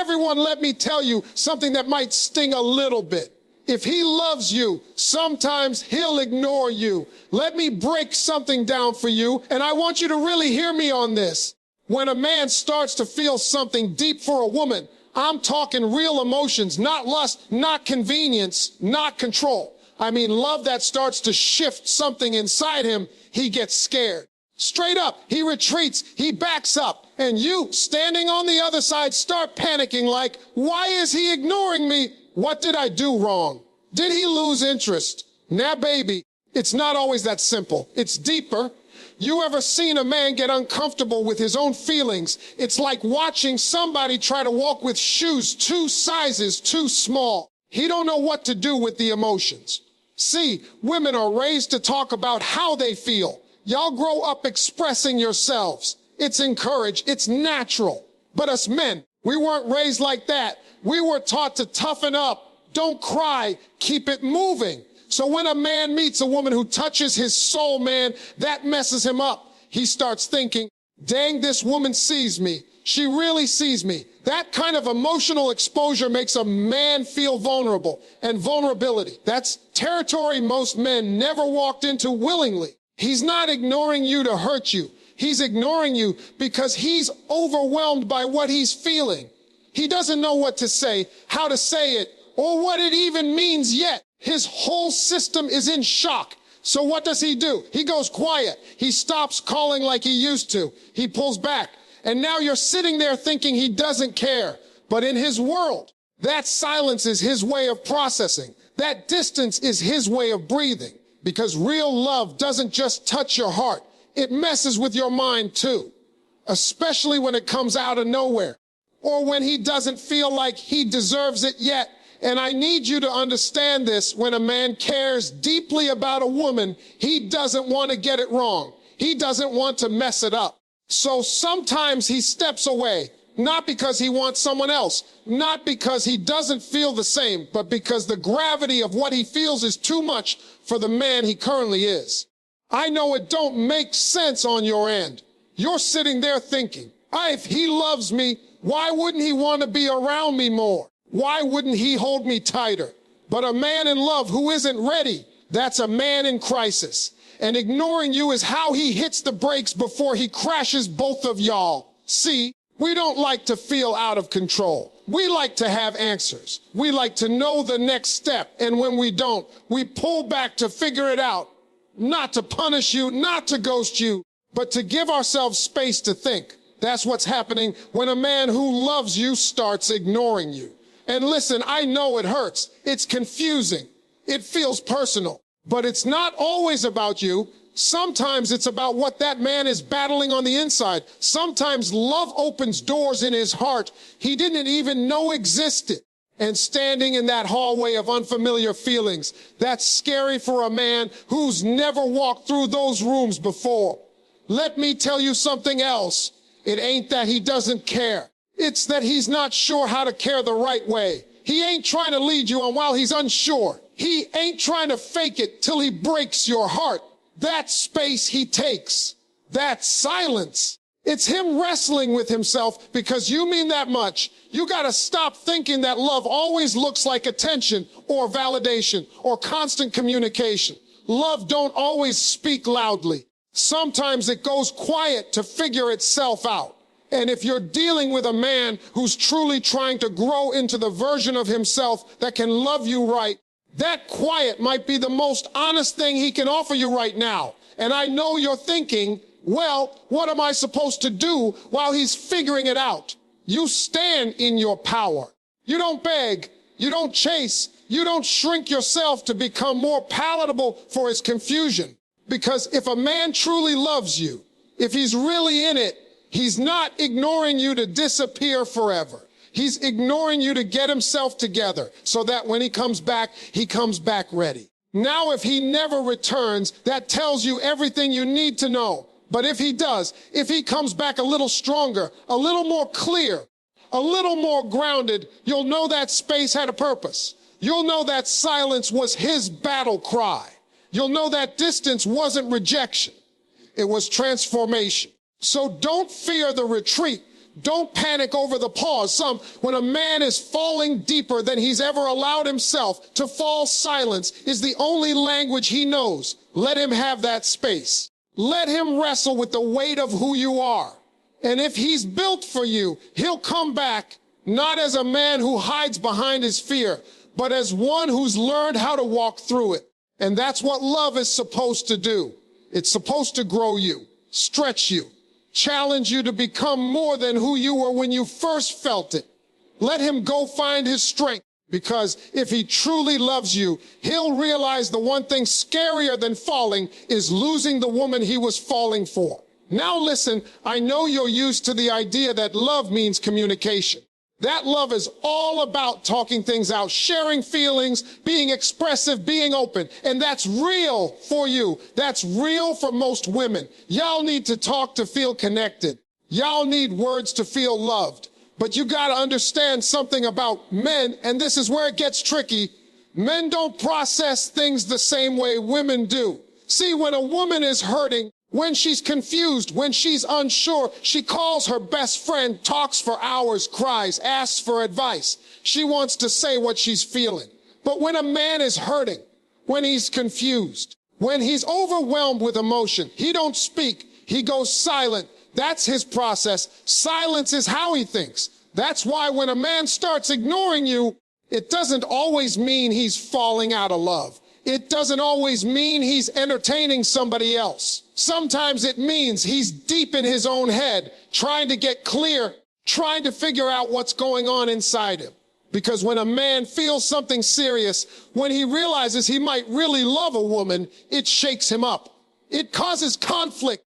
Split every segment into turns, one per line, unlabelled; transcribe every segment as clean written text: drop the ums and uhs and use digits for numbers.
everyone, let me tell you something that might sting a little bit. If he loves you, sometimes he'll ignore you. Let me break something down for you, and I want you to really hear me on this. When a man starts to feel something deep for a woman, I'm talking real emotions, not lust, not convenience, not control. I mean, love that starts to shift something inside him, he gets scared. Straight up, he retreats, he backs up, and you, standing on the other side, start panicking like, why is he ignoring me? What did I do wrong? Did he lose interest? Nah, baby, it's not always that simple. It's deeper. You ever seen a man get uncomfortable with his own feelings? It's like watching somebody try to walk with shoes 2 sizes too small. He don't know what to do with the emotions. See, women are raised to talk about how they feel. Y'all grow up expressing yourselves. It's encouraged. It's natural. But us men, we weren't raised like that. We were taught to toughen up. Don't cry. Keep it moving. So when a man meets a woman who touches his soul, man, that messes him up. He starts thinking, dang, this woman sees me. She really sees me. That kind of emotional exposure makes a man feel vulnerable. And vulnerability, that's territory most men never walked into willingly. He's not ignoring you to hurt you. He's ignoring you because he's overwhelmed by what he's feeling. He doesn't know what to say, how to say it, or what it even means yet. His whole system is in shock. So what does he do? He goes quiet. He stops calling like he used to. He pulls back. And now you're sitting there thinking he doesn't care. But in his world, that silence is his way of processing. That distance is his way of breathing. Because real love doesn't just touch your heart. It messes with your mind too. Especially when it comes out of nowhere. Or when he doesn't feel like he deserves it yet. And I need you to understand this. When a man cares deeply about a woman, he doesn't want to get it wrong. He doesn't want to mess it up. So sometimes he steps away, not because he wants someone else, not because he doesn't feel the same, but because the gravity of what he feels is too much for the man he currently is. I know it don't make sense on your end. You're sitting there thinking, if he loves me, why wouldn't he want to be around me more? Why wouldn't he hold me tighter? But a man in love who isn't ready, that's a man in crisis. And ignoring you is how he hits the brakes before he crashes both of y'all. See, we don't like to feel out of control. We like to have answers. We like to know the next step. And when we don't, we pull back to figure it out. Not to punish you, not to ghost you, but to give ourselves space to think. That's what's happening when a man who loves you starts ignoring you. And listen, I know it hurts. It's confusing. It feels personal. But it's not always about you. Sometimes it's about what that man is battling on the inside. Sometimes love opens doors in his heart he didn't even know existed. And standing in that hallway of unfamiliar feelings, that's scary for a man who's never walked through those rooms before. Let me tell you something else. It ain't that he doesn't care. It's that he's not sure how to care the right way. He ain't trying to lead you on while he's unsure. He ain't trying to fake it till he breaks your heart. That space he takes, that silence, it's him wrestling with himself because you mean that much. You gotta stop thinking that love always looks like attention or validation or constant communication. Love don't always speak loudly. Sometimes it goes quiet to figure itself out. And if you're dealing with a man who's truly trying to grow into the version of himself that can love you right, that quiet might be the most honest thing he can offer you right now. And I know you're thinking, well, what am I supposed to do while he's figuring it out? You stand in your power. You don't beg. You don't chase. You don't shrink yourself to become more palatable for his confusion. Because if a man truly loves you, if he's really in it, he's not ignoring you to disappear forever. He's ignoring you to get himself together so that when he comes back ready. Now, if he never returns, that tells you everything you need to know. But if he does, if he comes back a little stronger, a little more clear, a little more grounded, you'll know that space had a purpose. You'll know that silence was his battle cry. You'll know that distance wasn't rejection. It was transformation. So don't fear the retreat. Don't panic over the pause. When a man is falling deeper than he's ever allowed himself to fall, silence is the only language he knows. Let him have that space. Let him wrestle with the weight of who you are. And if he's built for you, he'll come back not as a man who hides behind his fear, but as one who's learned how to walk through it. And that's what love is supposed to do. It's supposed to grow you, stretch you, challenge you to become more than who you were when you first felt it. Let him go find his strength, because if he truly loves you, he'll realize the one thing scarier than falling is losing the woman he was falling for. Now listen, I know you're used to the idea that love means communication. That love is all about talking things out, sharing feelings, being expressive, being open. And that's real for you. That's real for most women. Y'all need to talk to feel connected. Y'all need words to feel loved. But you got to understand something about men, and this is where it gets tricky. Men don't process things the same way women do. See, when a woman is hurting, when she's confused, when she's unsure, she calls her best friend, talks for hours, cries, asks for advice. She wants to say what she's feeling. But when a man is hurting, when he's confused, when he's overwhelmed with emotion, he don't speak, he goes silent. That's his process. Silence is how he thinks. That's why when a man starts ignoring you, it doesn't always mean he's falling out of love. It doesn't always mean he's entertaining somebody else. Sometimes it means he's deep in his own head, trying to get clear, trying to figure out what's going on inside him. Because when a man feels something serious, when he realizes he might really love a woman, it shakes him up. It causes conflict.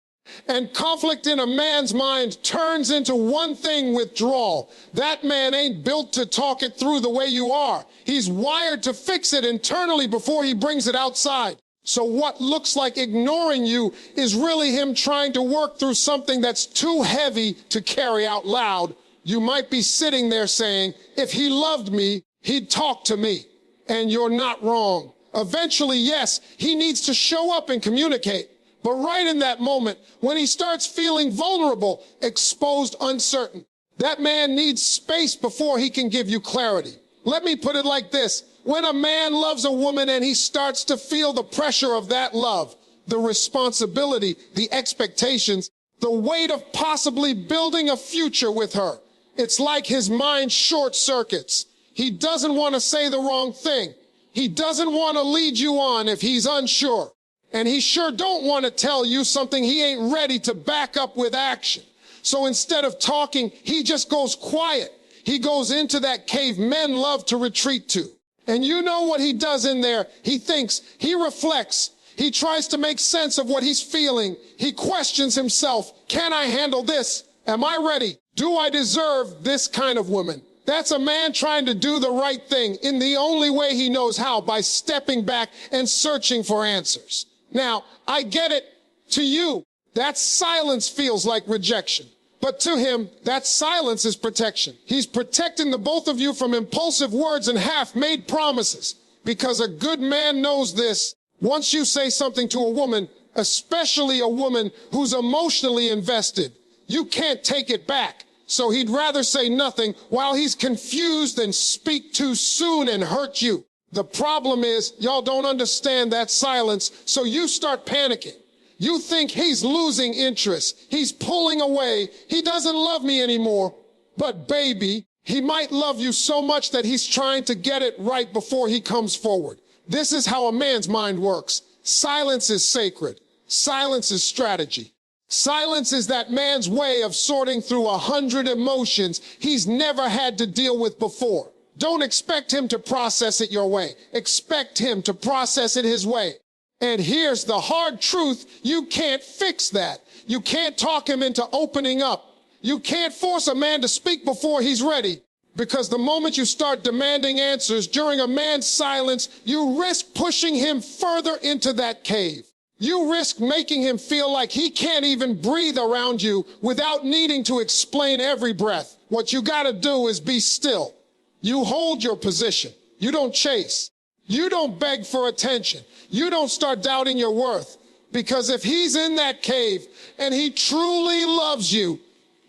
And conflict in a man's mind turns into one thing: withdrawal. That man ain't built to talk it through the way you are. He's wired to fix it internally before he brings it outside. So what looks like ignoring you is really him trying to work through something that's too heavy to carry out loud. You might be sitting there saying, if he loved me, he'd talk to me. And you're not wrong. Eventually, yes, he needs to show up and communicate. But right in that moment, when he starts feeling vulnerable, exposed, uncertain, that man needs space before he can give you clarity. Let me put it like this. When a man loves a woman and he starts to feel the pressure of that love, the responsibility, the expectations, the weight of possibly building a future with her, it's like his mind short circuits. He doesn't want to say the wrong thing. He doesn't want to lead you on if he's unsure. And he sure don't want to tell you something he ain't ready to back up with action. So instead of talking, he just goes quiet. He goes into that cave men love to retreat to. And you know what he does in there? He thinks, he reflects, he tries to make sense of what he's feeling. He questions himself. Can I handle this? Am I ready? Do I deserve this kind of woman? That's a man trying to do the right thing in the only way he knows how, by stepping back and searching for answers. Now, I get it. To you, that silence feels like rejection. But to him, that silence is protection. He's protecting the both of you from impulsive words and half-made promises. Because a good man knows this. Once you say something to a woman, especially a woman who's emotionally invested, you can't take it back. So he'd rather say nothing while he's confused than speak too soon and hurt you. The problem is, y'all don't understand that silence, so you start panicking. You think he's losing interest. He's pulling away. He doesn't love me anymore. But baby, he might love you so much that he's trying to get it right before he comes forward. This is how a man's mind works. Silence is sacred. Silence is strategy. Silence is that man's way of sorting through 100 emotions he's never had to deal with before. Don't expect him to process it your way. Expect him to process it his way. And here's the hard truth. You can't fix that. You can't talk him into opening up. You can't force a man to speak before he's ready. Because the moment you start demanding answers during a man's silence, you risk pushing him further into that cave. You risk making him feel like he can't even breathe around you without needing to explain every breath. What you gotta do is be still. You hold your position. You don't chase. You don't beg for attention. You don't start doubting your worth. Because if he's in that cave and he truly loves you,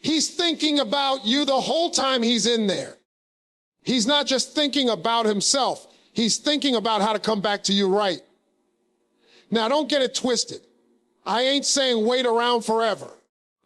He's thinking about you the whole time he's in there. He's not just thinking about himself. He's thinking about how to come back to you right. Now, don't get it twisted. I ain't saying wait around forever.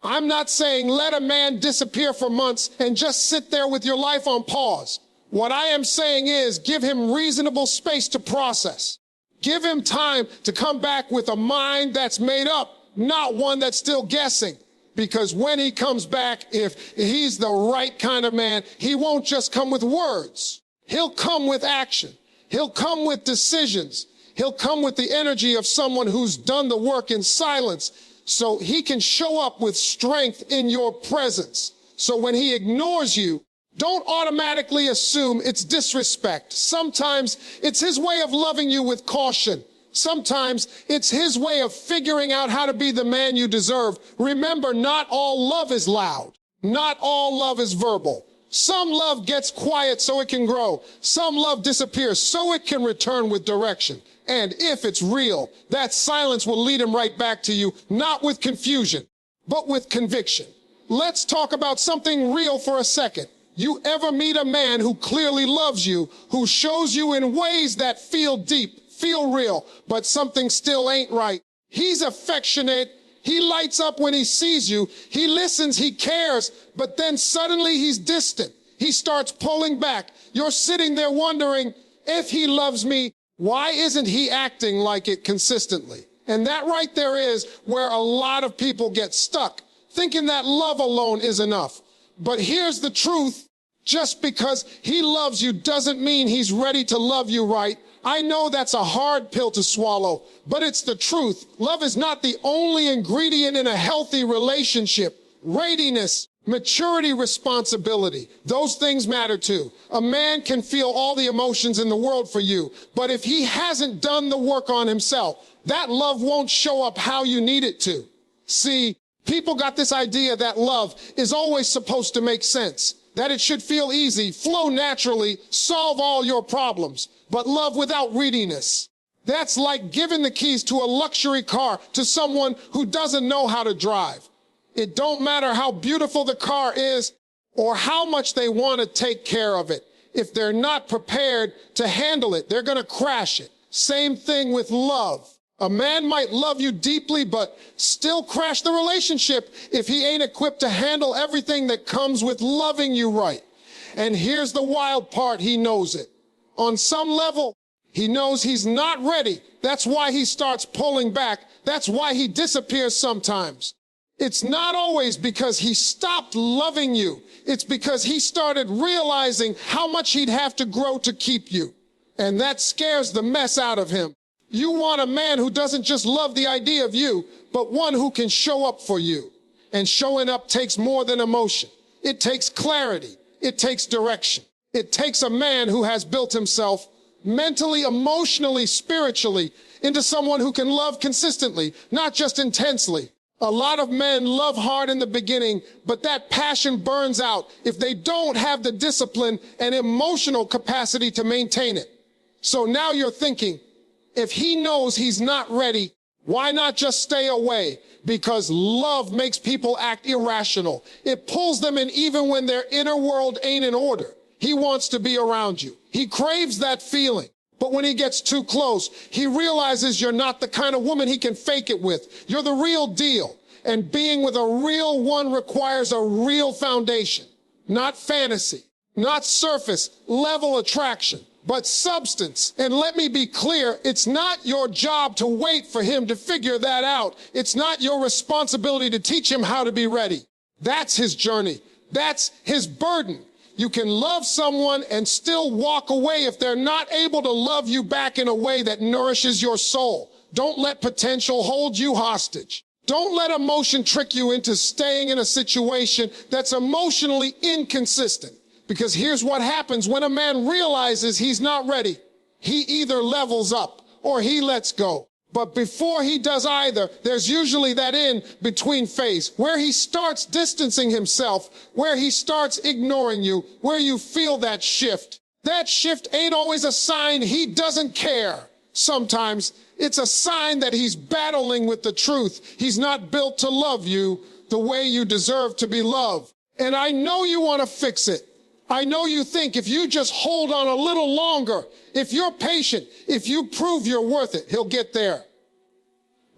I'm not saying let a man disappear for months and just sit there with your life on pause. What I am saying is give him reasonable space to process. Give him time to come back with a mind that's made up, not one that's still guessing. Because when he comes back, if he's the right kind of man, he won't just come with words. He'll come with action. He'll come with decisions. He'll come with the energy of someone who's done the work in silence, so he can show up with strength in your presence. So when he ignores you, don't automatically assume it's disrespect. Sometimes it's his way of loving you with caution. Sometimes it's his way of figuring out how to be the man you deserve. Remember, not all love is loud. Not all love is verbal. Some love gets quiet so it can grow. Some love disappears so it can return with direction. And if it's real, that silence will lead him right back to you, not with confusion, but with conviction. Let's talk about something real for a second. You ever meet a man who clearly loves you, who shows you in ways that feel deep, feel real, but something still ain't right? He's affectionate. He lights up when he sees you. He listens, he cares, but then suddenly he's distant. He starts pulling back. You're sitting there wondering, if he loves me, why isn't he acting like it consistently? And that right there is where a lot of people get stuck, thinking that love alone is enough. But here's the truth. Just because he loves you doesn't mean he's ready to love you right. I know that's a hard pill to swallow, but it's the truth. Love is not the only ingredient in a healthy relationship. Readiness, maturity, responsibility, those things matter too. A man can feel all the emotions in the world for you, but if he hasn't done the work on himself, that love won't show up how you need it to. See, people got this idea that love is always supposed to make sense, that it should feel easy, flow naturally, solve all your problems. But love without readiness, that's like giving the keys to a luxury car to someone who doesn't know how to drive. It don't matter how beautiful the car is or how much they want to take care of it. If they're not prepared to handle it, they're going to crash it. Same thing with love. A man might love you deeply, but still crash the relationship if he ain't equipped to handle everything that comes with loving you right. And here's the wild part, he knows it. On some level, he knows he's not ready. That's why he starts pulling back. That's why he disappears sometimes. It's not always because he stopped loving you. It's because he started realizing how much he'd have to grow to keep you. And that scares the mess out of him. You want a man who doesn't just love the idea of you, but one who can show up for you. And showing up takes more than emotion. It takes clarity. It takes direction. It takes a man who has built himself mentally, emotionally, spiritually into someone who can love consistently, not just intensely. A lot of men love hard in the beginning, but that passion burns out if they don't have the discipline and emotional capacity to maintain it. So now you're thinking, if he knows he's not ready, why not just stay away? Because love makes people act irrational. It pulls them in even when their inner world ain't in order. He wants to be around you. He craves that feeling. But when he gets too close, he realizes you're not the kind of woman he can fake it with. You're the real deal. And being with a real one requires a real foundation. Not fantasy, not surface level attraction, but substance. And let me be clear, it's not your job to wait for him to figure that out. It's not your responsibility to teach him how to be ready. That's his journey. That's his burden. You can love someone and still walk away if they're not able to love you back in a way that nourishes your soul. Don't let potential hold you hostage. Don't let emotion trick you into staying in a situation that's emotionally inconsistent. Because here's what happens when a man realizes he's not ready. He either levels up or he lets go. But before he does either, there's usually that in-between phase where he starts distancing himself, where he starts ignoring you, where you feel that shift. That shift ain't always a sign he doesn't care. Sometimes it's a sign that he's battling with the truth. He's not built to love you the way you deserve to be loved. And I know you want to fix it. I know you think if you just hold on a little longer, if you're patient, if you prove you're worth it, he'll get there.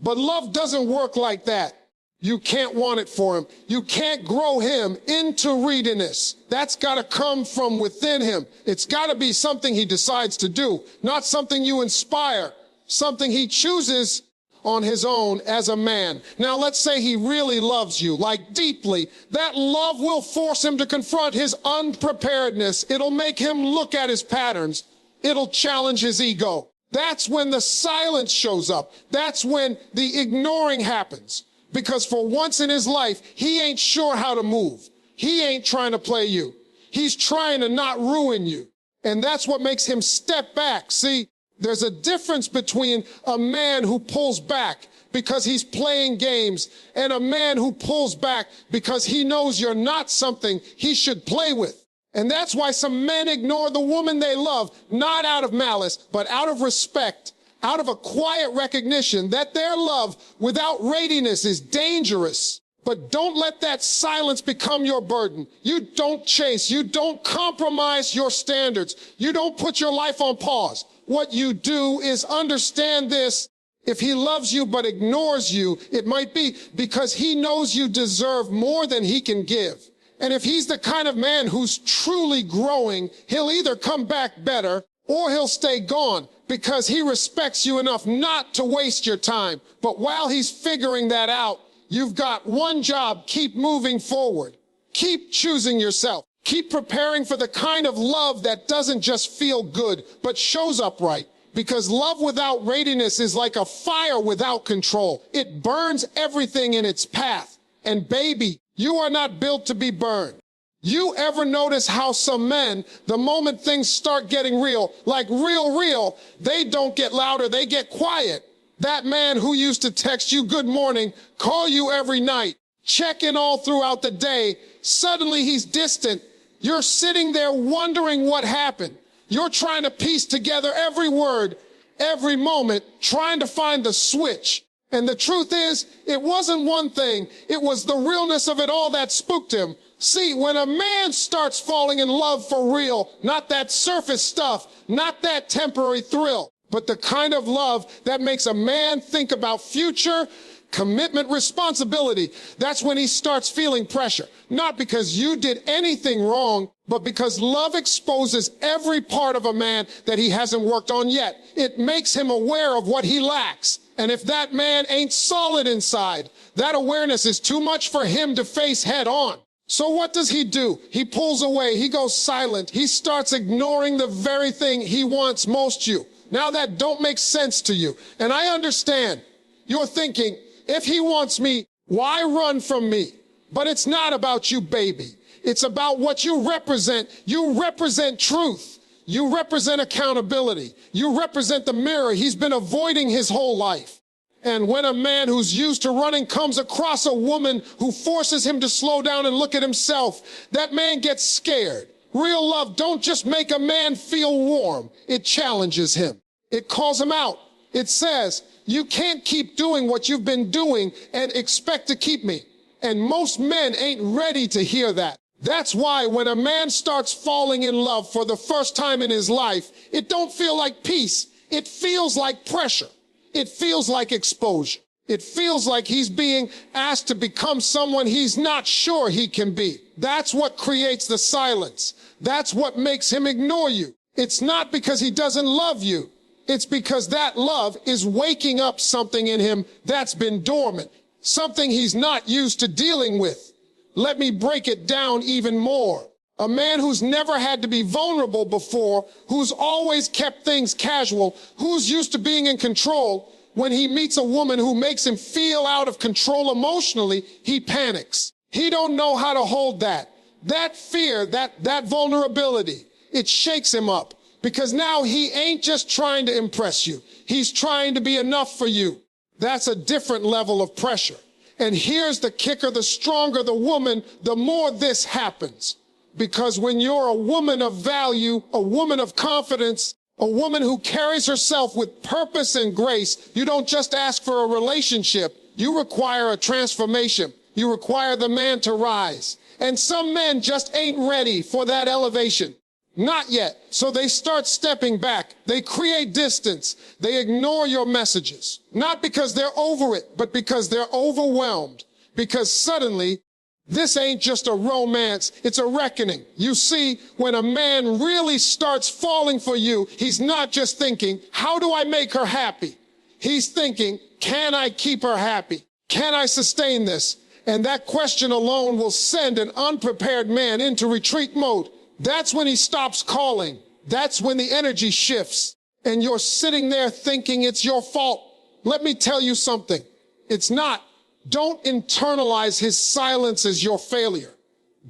But love doesn't work like that. You can't want it for him. You can't grow him into readiness. That's got to come from within him. It's got to be something he decides to do, not something you inspire, something he chooses on his own as a man. Now, let's say he really loves you, like deeply. That love will force him to confront his unpreparedness. It'll make him look at his patterns. It'll challenge his ego. That's when the silence shows up. That's when the ignoring happens. Because for once in his life, he ain't sure how to move. He ain't trying to play you. He's trying to not ruin you. And that's what makes him step back. See, there's a difference between a man who pulls back because he's playing games and a man who pulls back because he knows you're not something he should play with. And that's why some men ignore the woman they love, not out of malice, but out of respect, out of a quiet recognition that their love without readiness is dangerous. But don't let that silence become your burden. You don't chase. You don't compromise your standards. You don't put your life on pause. What you do is understand this. If he loves you but ignores you, it might be because he knows you deserve more than he can give. And if he's the kind of man who's truly growing, he'll either come back better or he'll stay gone because he respects you enough not to waste your time. But while he's figuring that out, you've got one job: keep moving forward. Keep choosing yourself. Keep preparing for the kind of love that doesn't just feel good, but shows up right. Because love without readiness is like a fire without control. It burns everything in its path. And baby, you are not built to be burned. You ever notice how some men, the moment things start getting real, like real, they don't get louder, they get quiet. That man who used to text you good morning, call you every night, check in all throughout the day, suddenly he's distant. You're sitting there wondering what happened. You're trying to piece together every word, every moment, trying to find the switch. And the truth is, it wasn't one thing. It was the realness of it all that spooked him. See, when a man starts falling in love for real, not that surface stuff, not that temporary thrill, but the kind of love that makes a man think about future, commitment, responsibility, that's when he starts feeling pressure. Not because you did anything wrong, but because love exposes every part of a man that he hasn't worked on yet. It makes him aware of what he lacks. And if that man ain't solid inside, that awareness is too much for him to face head on. So what does he do? He pulls away. He goes silent. He starts ignoring the very thing he wants most you. Now that don't make sense to you. And I understand. You're thinking, if he wants me, why run from me? But it's not about you, baby. It's about what you represent. You represent truth. You represent accountability. You represent the mirror he's been avoiding his whole life. And when a man who's used to running comes across a woman who forces him to slow down and look at himself, that man gets scared. Real love don't just make a man feel warm. It challenges him. It calls him out. It says, you can't keep doing what you've been doing and expect to keep me. And most men ain't ready to hear that. That's why when a man starts falling in love for the first time in his life, it don't feel like peace. It feels like pressure. It feels like exposure. It feels like he's being asked to become someone he's not sure he can be. That's what creates the silence. That's what makes him ignore you. It's not because he doesn't love you. It's because that love is waking up something in him that's been dormant, something he's not used to dealing with. Let me break it down even more. A man who's never had to be vulnerable before, who's always kept things casual, who's used to being in control, when he meets a woman who makes him feel out of control emotionally, he panics. He don't know how to hold that. That fear, that vulnerability, it shakes him up. Because now he ain't just trying to impress you. He's trying to be enough for you. That's a different level of pressure. And here's the kicker: the stronger the woman, the more this happens. Because when you're a woman of value, a woman of confidence, a woman who carries herself with purpose and grace, you don't just ask for a relationship. You require a transformation. You require the man to rise. And some men just ain't ready for that elevation. Not yet. So they start stepping back. They create distance. They ignore your messages. Not because they're over it, but because they're overwhelmed. Because suddenly, this ain't just a romance, it's a reckoning. You see, when a man really starts falling for you, he's not just thinking, how do I make her happy? He's thinking, can I keep her happy? Can I sustain this? And that question alone will send an unprepared man into retreat mode. That's when he stops calling. That's when the energy shifts. And you're sitting there thinking it's your fault. Let me tell you something. It's not. Don't internalize his silence as your failure.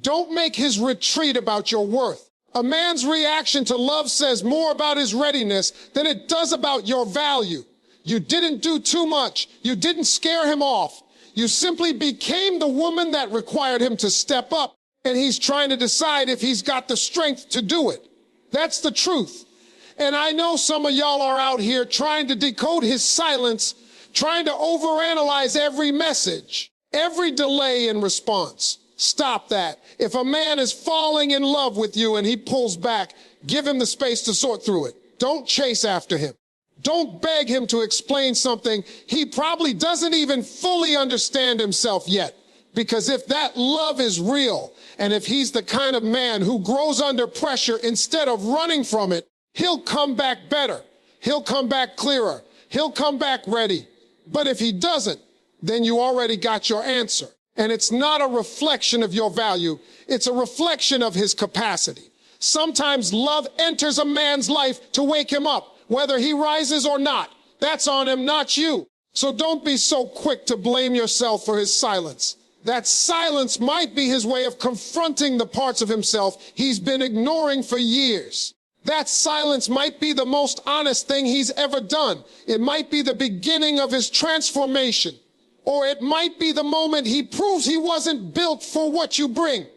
Don't make his retreat about your worth. A man's reaction to love says more about his readiness than it does about your value. You didn't do too much. You didn't scare him off. You simply became the woman that required him to step up, and he's trying to decide if he's got the strength to do it. That's the truth. And I know some of y'all are out here trying to decode his silence, trying to overanalyze every message, every delay in response. Stop that. If a man is falling in love with you and he pulls back, give him the space to sort through it. Don't chase after him. Don't beg him to explain something he probably doesn't even fully understand himself yet. Because if that love is real, and if he's the kind of man who grows under pressure instead of running from it, he'll come back better. He'll come back clearer. He'll come back ready. But if he doesn't, then you already got your answer. And it's not a reflection of your value. It's a reflection of his capacity. Sometimes love enters a man's life to wake him up, whether he rises or not. That's on him, not you. So don't be so quick to blame yourself for his silence. That silence might be his way of confronting the parts of himself he's been ignoring for years. That silence might be the most honest thing he's ever done. It might be the beginning of his transformation. Or it might be the moment he proves he wasn't built for what you bring.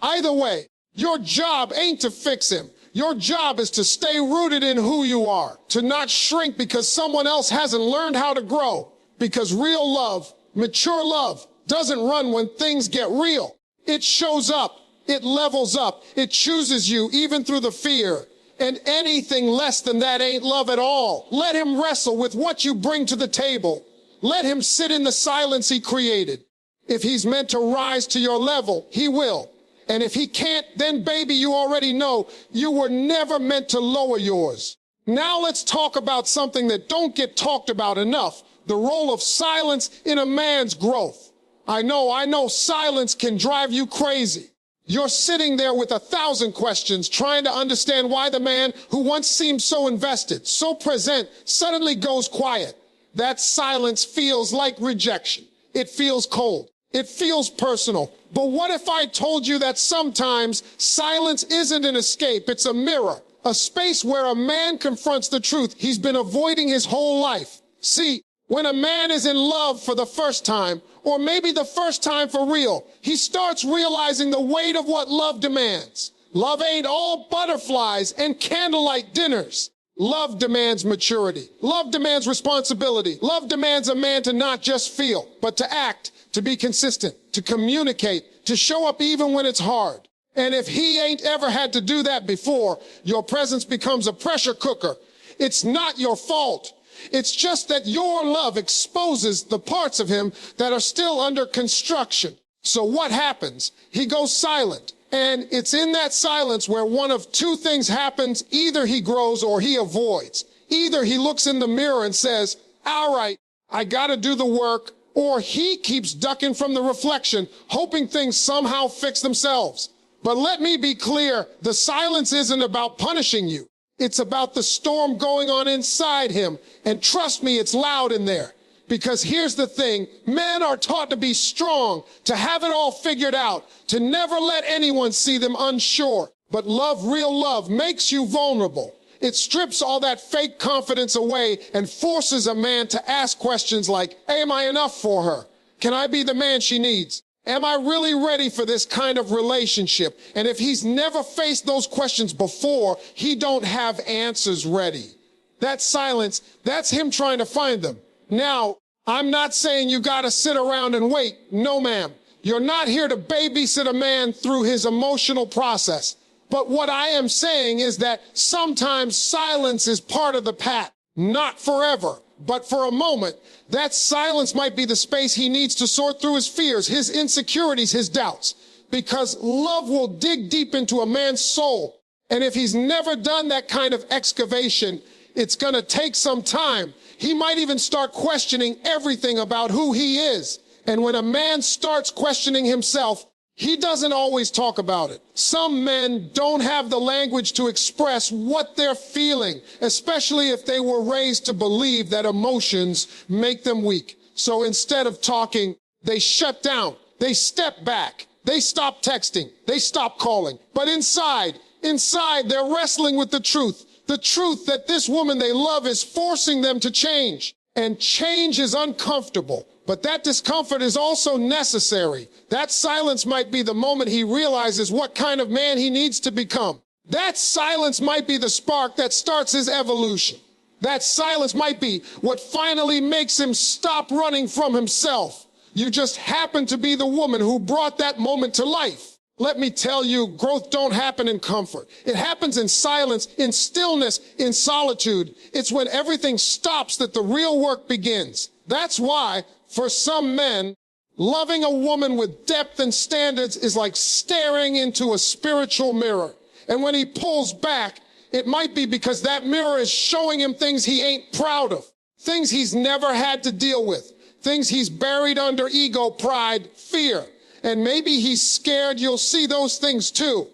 Either way, your job ain't to fix him. Your job is to stay rooted in who you are, to not shrink because someone else hasn't learned how to grow. Because real love, mature love, doesn't run when things get real. It shows up, it levels up, it chooses you even through the fear. And anything less than that ain't love at all. Let him wrestle with what you bring to the table. Let him sit in the silence he created. If he's meant to rise to your level, he will. And if he can't, then baby, you already know you were never meant to lower yours. Now let's talk about something that don't get talked about enough. The role of silence in a man's growth. I know silence can drive you crazy. You're sitting there with 1,000 questions trying to understand why the man who once seemed so invested, so present, suddenly goes quiet. That silence feels like rejection. It feels cold. It feels personal. But what if I told you that sometimes silence isn't an escape, it's a mirror, a space where a man confronts the truth he's been avoiding his whole life. See, when a man is in love for the first time, or maybe the first time for real, he starts realizing the weight of what love demands. Love ain't all butterflies and candlelight dinners. Love demands maturity. Love demands responsibility. Love demands a man to not just feel, but to act, to be consistent, to communicate, to show up even when it's hard. And if he ain't ever had to do that before, your presence becomes a pressure cooker. It's not your fault. It's just that your love exposes the parts of him that are still under construction. So what happens? He goes silent. And it's in that silence where one of two things happens. Either he grows or he avoids. Either he looks in the mirror and says, all right, I got to do the work. Or he keeps ducking from the reflection, hoping things somehow fix themselves. But let me be clear, the silence isn't about punishing you. It's about the storm going on inside him. And trust me, it's loud in there. Because here's the thing, men are taught to be strong, to have it all figured out, to never let anyone see them unsure. But love, real love, makes you vulnerable. It strips all that fake confidence away and forces a man to ask questions like, am I enough for her? Can I be the man she needs? Am I really ready for this kind of relationship? And if he's never faced those questions before, he don't have answers ready. That silence, that's him trying to find them. Now, I'm not saying you gotta sit around and wait. No, ma'am. You're not here to babysit a man through his emotional process. But what I am saying is that sometimes silence is part of the path. Not forever, but for a moment. That silence might be the space he needs to sort through his fears, his insecurities, his doubts. Because love will dig deep into a man's soul. And if he's never done that kind of excavation, it's going to take some time. He might even start questioning everything about who he is. And when a man starts questioning himself, he doesn't always talk about it. Some men don't have the language to express what they're feeling, especially if they were raised to believe that emotions make them weak. So instead of talking, they shut down, they step back, they stop texting, they stop calling. But inside, they're wrestling with the truth that this woman they love is forcing them to change. And change is uncomfortable. But that discomfort is also necessary. That silence might be the moment he realizes what kind of man he needs to become. That silence might be the spark that starts his evolution. That silence might be what finally makes him stop running from himself. You just happen to be the woman who brought that moment to life. Let me tell you, growth don't happen in comfort. It happens in silence, in stillness, in solitude. It's when everything stops that the real work begins. That's why, for some men, loving a woman with depth and standards is like staring into a spiritual mirror. And when he pulls back, it might be because that mirror is showing him things he ain't proud of, things he's never had to deal with, things he's buried under ego, pride, fear. And maybe he's scared you'll see those things too.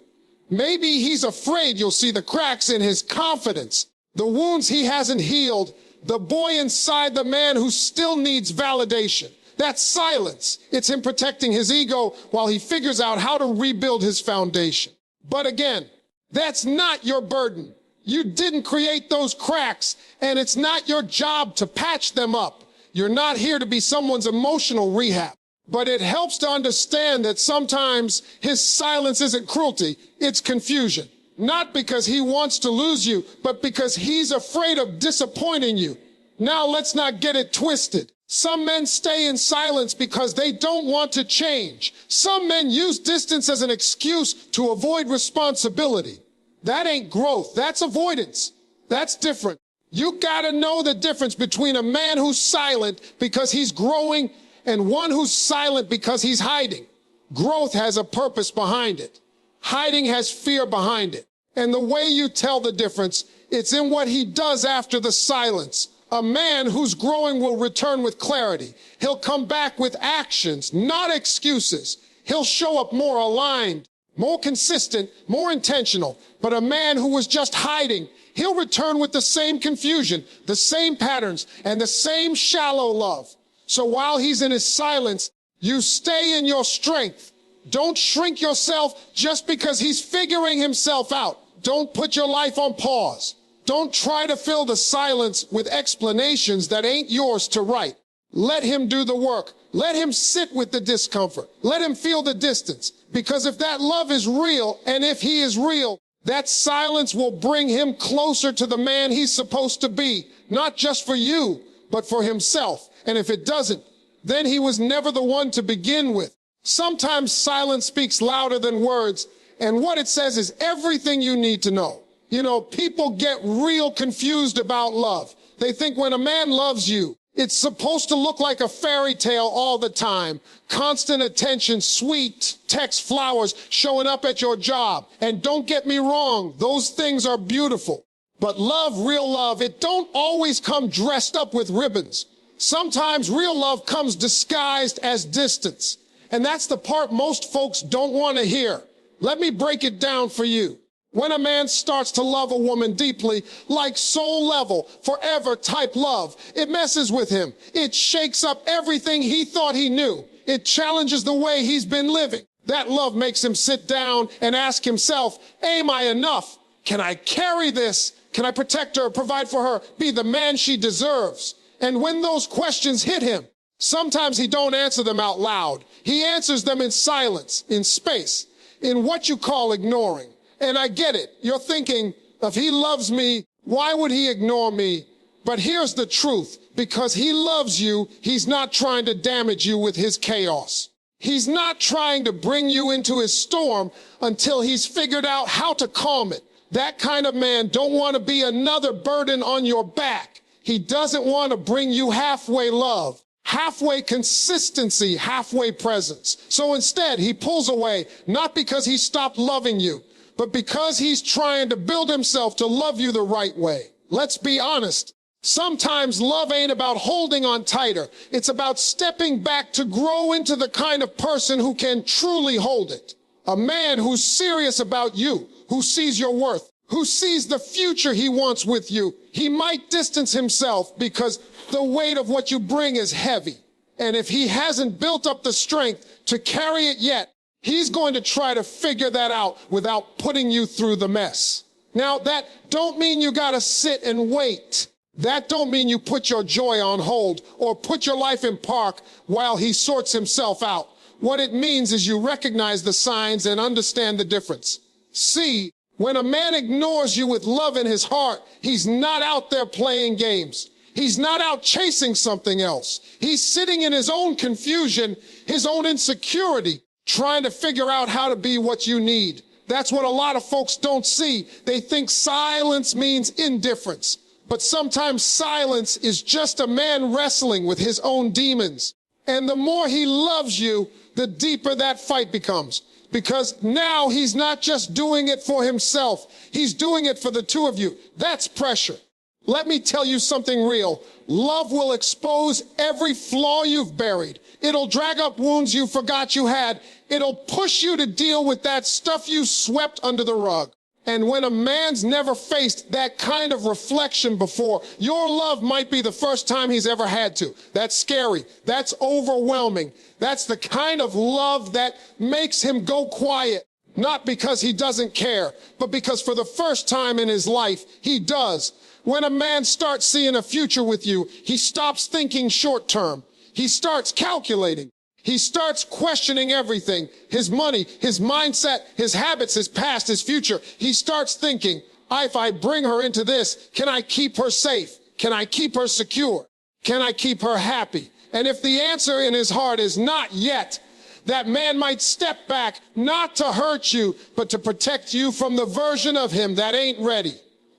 Maybe he's afraid you'll see the cracks in his confidence, the wounds he hasn't healed, the boy inside the man who still needs validation. That's silence. It's him protecting his ego while he figures out how to rebuild his foundation. But again, that's not your burden. You didn't create those cracks, and it's not your job to patch them up. You're not here to be someone's emotional rehab. But it helps to understand that sometimes his silence isn't cruelty, it's confusion. Not because he wants to lose you, but because he's afraid of disappointing you. Now let's not get it twisted. Some men stay in silence because they don't want to change. Some men use distance as an excuse to avoid responsibility. That ain't growth, that's avoidance. That's different. You gotta know the difference between a man who's silent because he's growing and one who's silent because he's hiding. Growth has a purpose behind it. Hiding has fear behind it. And the way you tell the difference, it's in what he does after the silence. A man who's growing will return with clarity. He'll come back with actions, not excuses. He'll show up more aligned, more consistent, more intentional. But a man who was just hiding, he'll return with the same confusion, the same patterns, and the same shallow love. So while he's in his silence, you stay in your strength. Don't shrink yourself just because he's figuring himself out. Don't put your life on pause. Don't try to fill the silence with explanations that ain't yours to write. Let him do the work. Let him sit with the discomfort. Let him feel the distance. Because if that love is real, and if he is real, that silence will bring him closer to the man he's supposed to be. Not just for you, but for himself. And if it doesn't, then he was never the one to begin with. Sometimes silence speaks louder than words, and what it says is everything you need to know. You know, people get real confused about love. They think when a man loves you, it's supposed to look like a fairy tale all the time. Constant attention, sweet text, flowers, showing up at your job. And don't get me wrong, those things are beautiful. But love, real love, it don't always come dressed up with ribbons. Sometimes real love comes disguised as distance. And that's the part most folks don't want to hear. Let me break it down for you. When a man starts to love a woman deeply, like soul level, forever type love, it messes with him. It shakes up everything he thought he knew. It challenges the way he's been living. That love makes him sit down and ask himself, am I enough? Can I carry this? Can I protect her, provide for her, be the man she deserves? And when those questions hit him, sometimes he don't answer them out loud. He answers them in silence, in space, in what you call ignoring. And I get it. You're thinking, if he loves me, why would he ignore me? But here's the truth. Because he loves you, he's not trying to damage you with his chaos. He's not trying to bring you into his storm until he's figured out how to calm it. That kind of man don't want to be another burden on your back. He doesn't want to bring you halfway love, halfway consistency, halfway presence. So instead, he pulls away, not because he stopped loving you, but because he's trying to build himself to love you the right way. Let's be honest. Sometimes love ain't about holding on tighter. It's about stepping back to grow into the kind of person who can truly hold it. A man who's serious about you, who sees your worth, who sees the future he wants with you. He might distance himself because the weight of what you bring is heavy. And if he hasn't built up the strength to carry it yet, he's going to try to figure that out without putting you through the mess. Now, that don't mean you gotta sit and wait. That don't mean you put your joy on hold or put your life in park while he sorts himself out. What it means is you recognize the signs and understand the difference. See, when a man ignores you with love in his heart, he's not out there playing games. He's not out chasing something else. He's sitting in his own confusion, his own insecurity, trying to figure out how to be what you need. That's what a lot of folks don't see. They think silence means indifference. But sometimes silence is just a man wrestling with his own demons. And the more he loves you, the deeper that fight becomes. Because now he's not just doing it for himself. He's doing it for the two of you. That's pressure. Let me tell you something real. Love will expose every flaw you've buried. It'll drag up wounds you forgot you had. It'll push you to deal with that stuff you swept under the rug. And when a man's never faced that kind of reflection before, your love might be the first time he's ever had to. That's scary. That's overwhelming. That's the kind of love that makes him go quiet. Not because he doesn't care, but because for the first time in his life, he does. When a man starts seeing a future with you, he stops thinking short term. He starts calculating. He starts questioning everything, his money, his mindset, his habits, his past, his future. He starts thinking, if I bring her into this, can I keep her safe? Can I keep her secure? Can I keep her happy? And if the answer in his heart is not yet, that man might step back, not to hurt you, but to protect you from the version of him that ain't ready.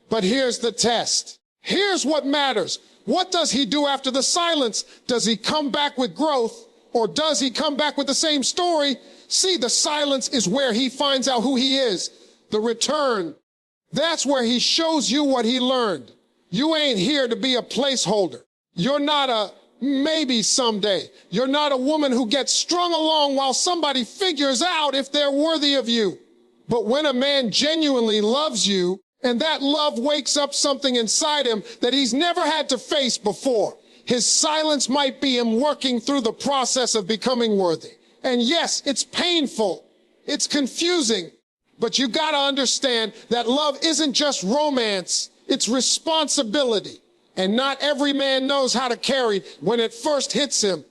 But here's the test. Here's what matters. What does he do after the silence? Does he come back with growth? Or does he come back with the same story? See, the silence is where he finds out who he is. The return. That's where he shows you what he learned. You ain't here to be a placeholder. You're not a maybe someday. You're not a woman who gets strung along while somebody figures out if they're worthy of you. But when a man genuinely loves you, and that love wakes up something inside him that he's never had to face before, his silence might be him working through the process of becoming worthy. And yes, it's painful. It's confusing. But you gotta understand that love isn't just romance. It's responsibility. And not every man knows how to carry when it first hits him.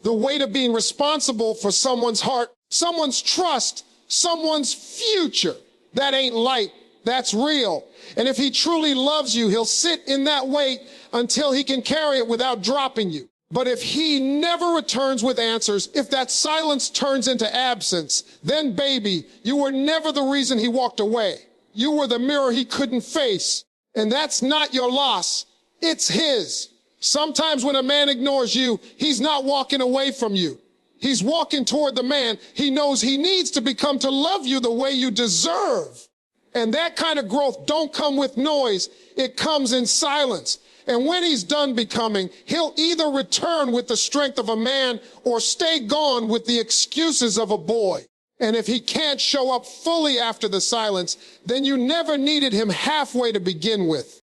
The weight of being responsible for someone's heart, someone's trust, someone's future. That ain't light. That's real. And if he truly loves you, he'll sit in that weight until he can carry it without dropping you. But if he never returns with answers, if that silence turns into absence, then baby, you were never the reason he walked away. You were the mirror he couldn't face. And that's not your loss. It's his. Sometimes when a man ignores you, he's not walking away from you. He's walking toward the man he knows he needs to become to love you the way you deserve. And that kind of growth don't come with noise. It comes in silence. And when he's done becoming, he'll either return with the strength of a man or stay gone with the excuses of a boy. And if he can't show up fully after the silence, then you never needed him halfway to begin with.